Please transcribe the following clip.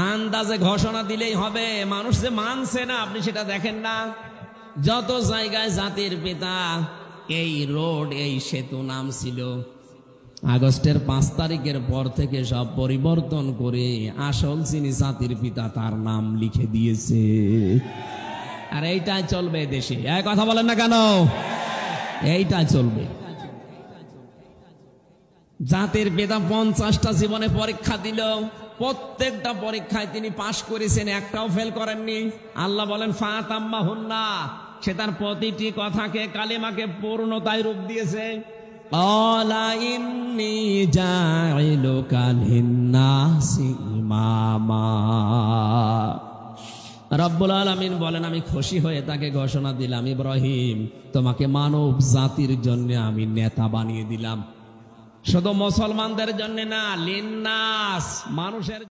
আন্দাজে ঘোষণা দিলেই হবে। মানুষ যে মানছে না আপনি সেটা দেখেন না। যত জায়গায় জাতির পিতা, এই রোড এই সেতু নাম ছিল, আগস্টের 5 তারিখের পর থেকে সব পরিবর্তন করে আসল যিনি জাতির পিতা তার নাম লিখে দিয়েছে। আর এইটাই চলবে দেশে। এক কথা বলেন না কেন? এইটাই চলবে। জাতির পিতা 50টা জীবনে পরীক্ষা দিল, প্রত্যেকটা পরীক্ষায় তিনি পাশ করেছেন, একটাও ফেল করেননি। আল্লাহ বলেন ফাতাম্মাহুন্না, সে তার প্রতিটি কথাকে কালিমাকে পূর্ণতায় রূপ দিয়েছে। ক্বালা ইন্নী জাইলুকা লিন্নাসি ইমামা। রব্বুল আলামিন বলেন আমি খুশি হয়ে তাকে ঘোষণা দিলাম, ইব্রাহিম তোমাকে মানব জাতির জন্য আমি নেতা বানিয়ে দিলাম। শুধু মুসলমানদের জন্য না, লিন্নাস মানুষের